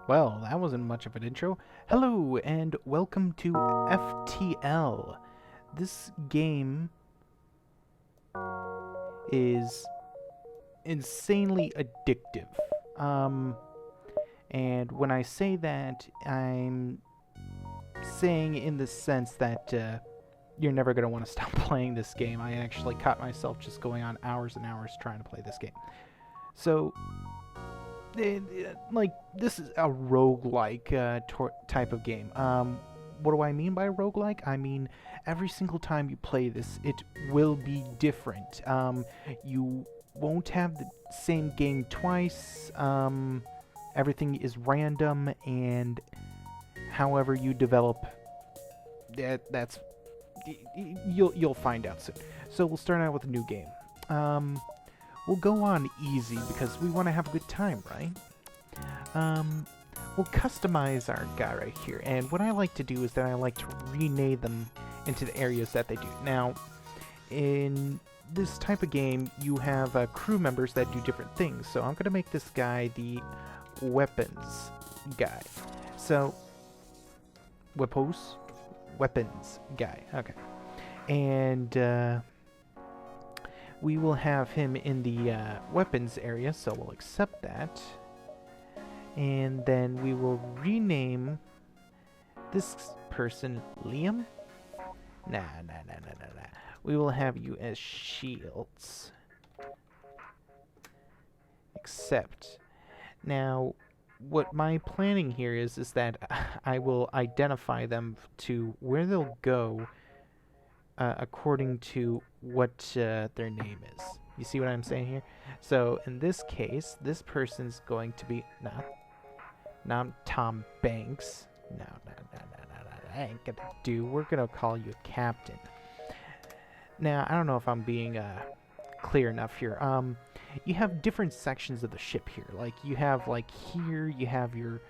Well, that wasn't much of an intro. Hello, and welcome to FTL. This game is insanely addictive. And when I say that, I'm saying in the sense that you're never going to want to stop playing this game. I actually caught myself just going on hours and hours trying to play this game. So, this is a roguelike type of game. What do I mean by roguelike? I mean, every single time you play this, it will be different. You won't have the same game twice. Everything is random, and however you develop, that's you'll find out soon. So we'll start out with a new game. We'll go on easy because we want to have a good time, right? We'll customize our guy right here, and what I like to do is that I like to rename them into the areas that they do. Now, in this type of game, you have crew members that do different things, so I'm going to make this guy the weapons guy. So, weapons guy, okay. And, we will have him in the weapons area, so we'll accept that. And then we will rename this person Liam. Nah. We will have you as Shields. Accept. Now, what my planning here is that I will identify them to where they'll go according to what their name is. You see what I'm saying here? So in this case, this person's going to be not Tom Banks. No, that ain't gonna do. We're gonna call you Captain. Now, I don't know if I'm being clear enough here. You have different sections of the ship here. Like you have here, you have your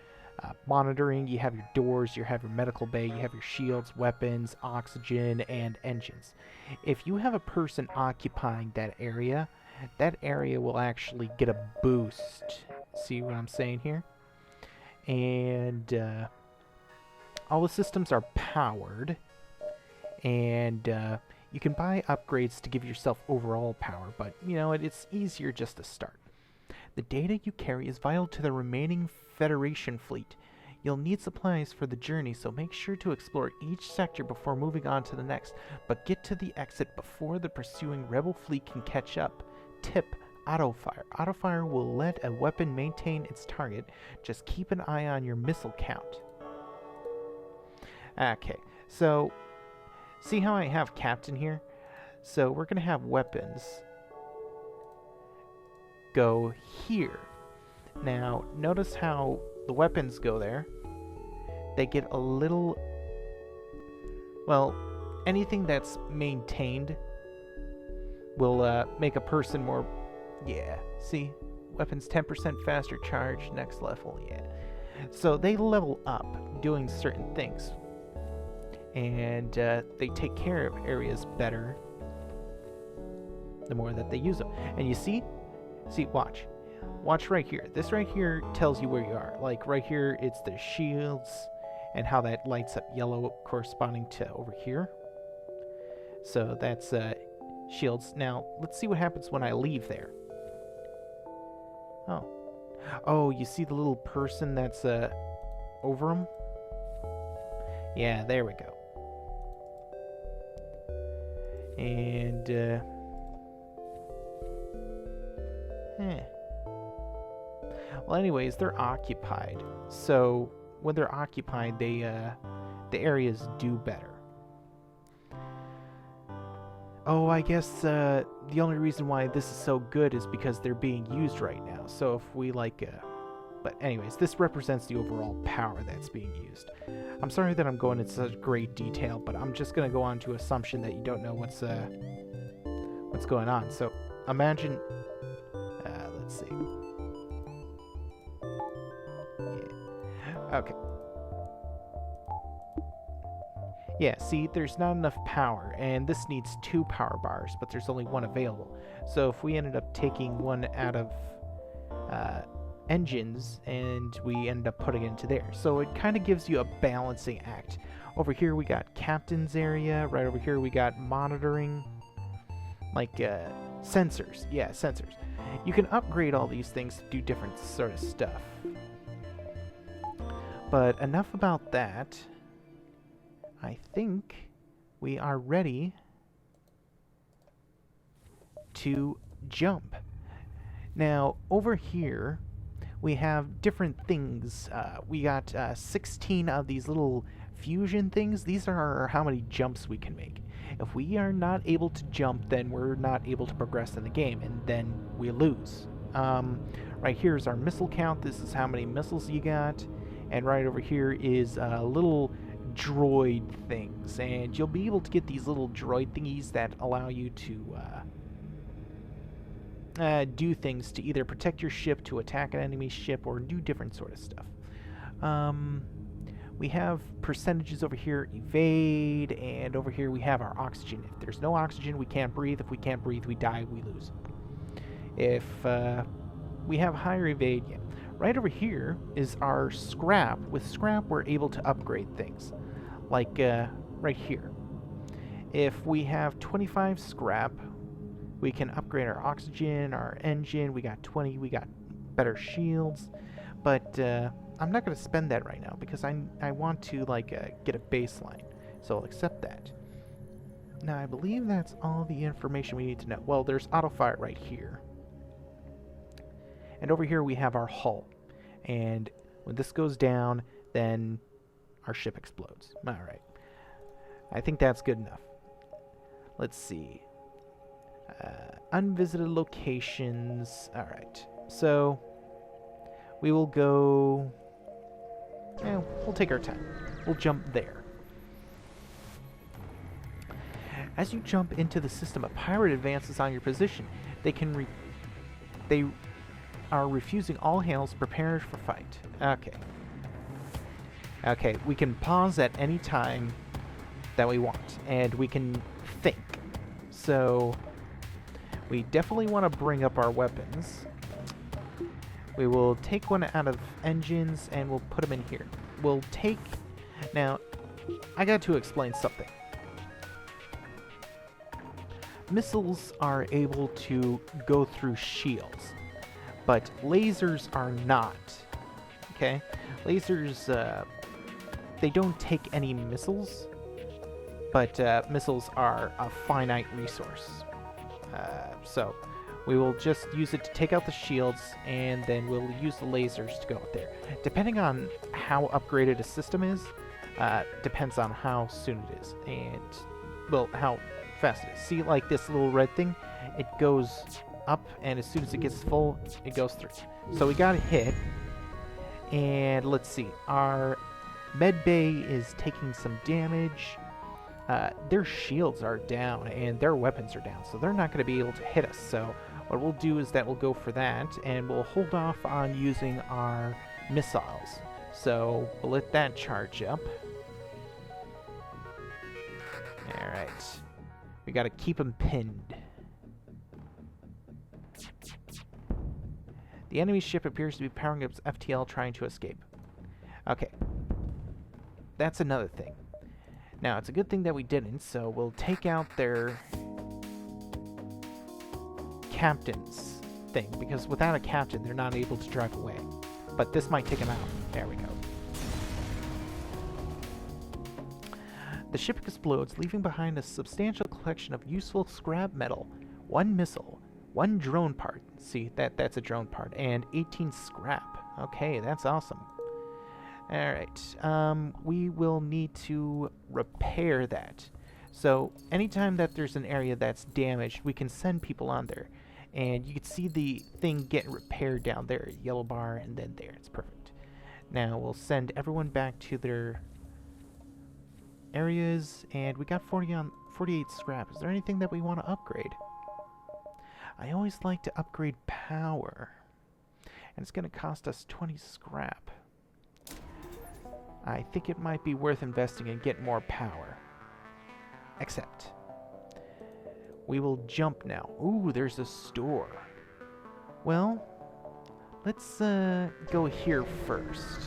monitoring, you have your doors, you have your medical bay, you have your shields, weapons, oxygen, and engines. If you have a person occupying that area will actually get a boost. See what I'm saying here? And all the systems are powered, and you can buy upgrades to give yourself overall power, but you know, it's easier just to start. The data you carry is vital to the remaining Federation fleet. You'll need supplies for the journey, so make sure to explore each sector before moving on to the next, but get to the exit before the pursuing Rebel fleet can catch up. Tip: autofire. Autofire will let a weapon maintain its target. Just keep an eye on your missile count. Okay, so see how I have Captain here? So we're going to have weapons go here. Now, notice how the weapons go there. They get a little... Well, anything that's maintained will make a person more... Yeah, see? Weapons 10% faster charge, next level, yeah. So they level up doing certain things. And they take care of areas better the more that they use them. And you see? See, watch. Watch right here. This right here tells you where you are. Like right here, it's the shields and how that lights up yellow corresponding to over here. So that's shields. Now, let's see what happens when I leave there. Oh, you see the little person that's over them? Yeah, there we go. And well, anyways, they're occupied. So when they're occupied, they the areas do better. Oh, I guess the only reason why this is so good is because they're being used right now. So if we but anyways, this represents the overall power that's being used. I'm sorry that I'm going into such great detail, but I'm just gonna go on to assumption that you don't know what's going on. So imagine, let's see. Yeah. Okay. Yeah, see, there's not enough power, and this needs 2 power bars, but there's only 1 available. So if we ended up taking one out of engines, and we end up putting it into there. So it kind of gives you a balancing act. Over here we got captain's area. Right over here we got monitoring, like sensors. Yeah, sensors. You can upgrade all these things to do different sort of stuff. But enough about that. I think we are ready to jump. Now, over here, we have different things. We got 16 of these little fusion things. These are how many jumps we can make. If we are not able to jump, then we're not able to progress in the game, and then we lose. Right here is our missile count. This is how many missiles you got. And right over here is little droid things. And you'll be able to get these little droid thingies that allow you to do things to either protect your ship, to attack an enemy ship, or do different sort of stuff. We have percentages over here, evade, and over here we have our oxygen. If there's no oxygen, we can't breathe. If we can't breathe, we die, we lose. If we have higher evade, yeah. Right over here is our scrap. With scrap, we're able to upgrade things, like right here. If we have 25 scrap, we can upgrade our oxygen, our engine. We got 20, we got better shields, but I'm not going to spend that right now because I want to get a baseline, so I'll accept that. Now I believe that's all the information we need to know. Well, there's auto fire right here, and over here we have our hull, and when this goes down, then our ship explodes. All right, I think that's good enough. Let's see. Unvisited locations. All right, so we will go. We'll take our time. We'll jump there. As you jump into the system, a pirate advances on your position. They are refusing all hails. Prepare for fight. Okay. Okay, we can pause at any time that we want, and we can think. So we definitely want to bring up our weapons. We will take one out of engines and we'll put them in here. We'll take... Now, I got to explain something. Missiles are able to go through shields, but lasers are not. Okay? Lasers, they don't take any missiles, but missiles are a finite resource. So we will just use it to take out the shields, and then we'll use the lasers to go out there. Depending on how upgraded a system is, depends on how soon it is, and, well, how fast it is. See, like this little red thing? It goes up, and as soon as it gets full, it goes through. So we got a hit, and let's see. Our med bay is taking some damage. Their shields are down and their weapons are down, so they're not going to be able to hit us. So what we'll do is that we'll go for that, and we'll hold off on using our missiles. So we'll let that charge up. Alright. We got to keep them pinned. The enemy ship appears to be powering up its FTL, trying to escape. Okay. That's another thing. Now, it's a good thing that we didn't, so we'll take out their captain's thing, because without a captain, they're not able to drive away. But this might take them out. There we go. The ship explodes, leaving behind a substantial collection of useful scrap metal, 1 missile, 1 drone part. See, that's a drone part, and 18 scrap. Okay, that's awesome. Alright, we will need to repair that. So, anytime that there's an area that's damaged, we can send people on there. And you can see the thing get repaired down there. Yellow bar, and then there. It's perfect. Now, we'll send everyone back to their areas, and we got 48 scrap. Is there anything that we want to upgrade? I always like to upgrade power. And it's going to cost us 20 scrap. I think it might be worth investing and get more power. Accept. We will jump now. Ooh, there's a store. Well, let's go here first.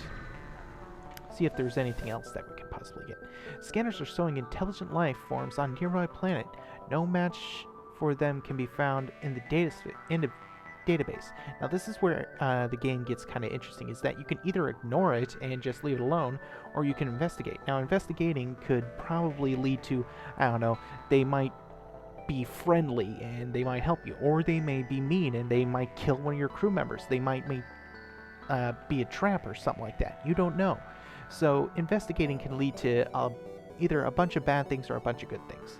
See if there's anything else that we can possibly get. Scanners are showing intelligent life forms on nearby planet. No match for them can be found in the database. Now this is where the game gets kind of interesting, is that you can either ignore it and just leave it alone, or you can investigate. Now investigating could probably lead to, I don't know, they might be friendly and they might help you, or they may be mean and they might kill one of your crew members. They might be a trap or something like that. You don't know. So investigating can lead to either a bunch of bad things or a bunch of good things.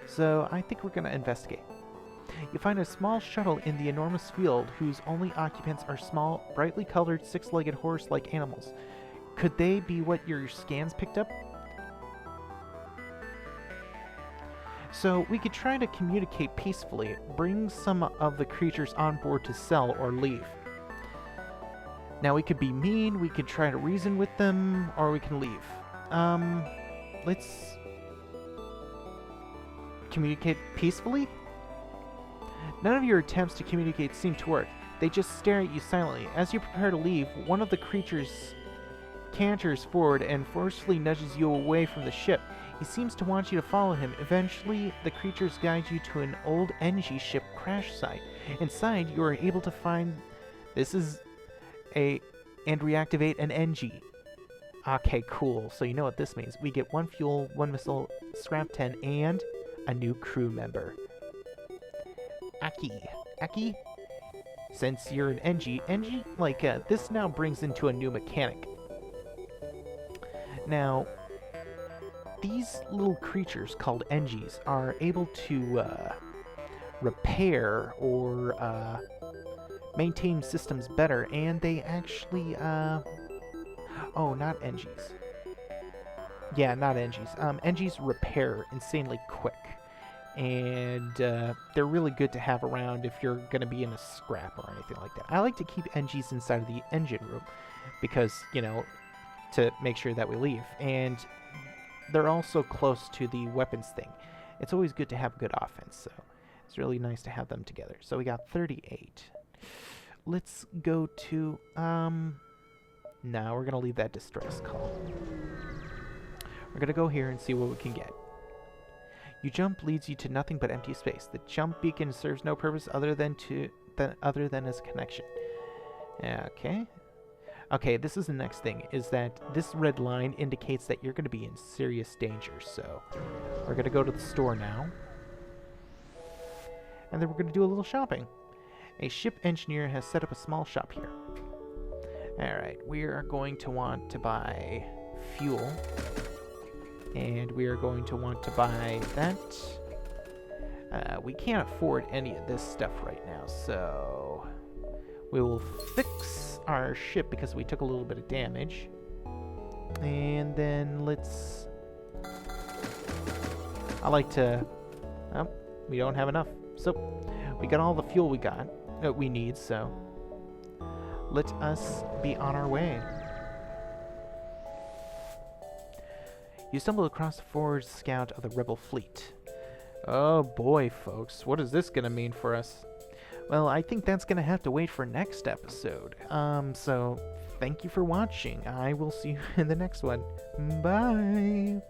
So I think we're going to investigate. You find a small shuttle in the enormous field whose only occupants are small, brightly colored, six-legged horse-like animals. Could they be what your scans picked up? So we could try to communicate peacefully, bring some of the creatures on board to sell or leave. Now we could be mean, we could try to reason with them, or we can leave. Let's communicate peacefully? None of your attempts to communicate seem to work. They just stare at you silently. As you prepare to leave, one of the creatures canters forward and forcefully nudges you away from the ship. He seems to want you to follow him. Eventually, the creatures guide you to an old NG ship crash site. Inside, you are able to find and reactivate an NG. Okay, cool. So you know what this means. We get 1 fuel, 1 missile, scrap 10, and a new crew member. Aki, since you're an NG, this now brings into a new mechanic. Now, these little creatures called NGs are able to repair or maintain systems better, and they actually, oh, not NGs. Yeah, not NGs. NGs repair insanely quick. And they're really good to have around if you're going to be in a scrap or anything like that. I like to keep NGs inside of the engine room because, you know, to make sure that we leave. And they're also close to the weapons thing. It's always good to have good offense, so it's really nice to have them together. So we got 38. Let's go to, no, we're going to leave that distress call. We're going to go here and see what we can get. You jump leads you to nothing but empty space. The jump beacon serves no purpose other than as a connection. Okay. Okay, this is the next thing, is that this red line indicates that you're going to be in serious danger. So we're going to go to the store now. And then we're going to do a little shopping. A ship engineer has set up a small shop here. Alright, we are going to want to buy fuel. And we are going to want to buy that. We can't afford any of this stuff right now, so we will fix our ship because we took a little bit of damage. And then let's... I like to... Oh, we don't have enough. So, we got all the fuel we need, so let us be on our way. You stumble across the forward scout of the rebel fleet. Oh boy, folks, what is this gonna mean for us? Well, I think that's gonna have to wait for next episode. So thank you for watching. I will see you in the next one. Bye!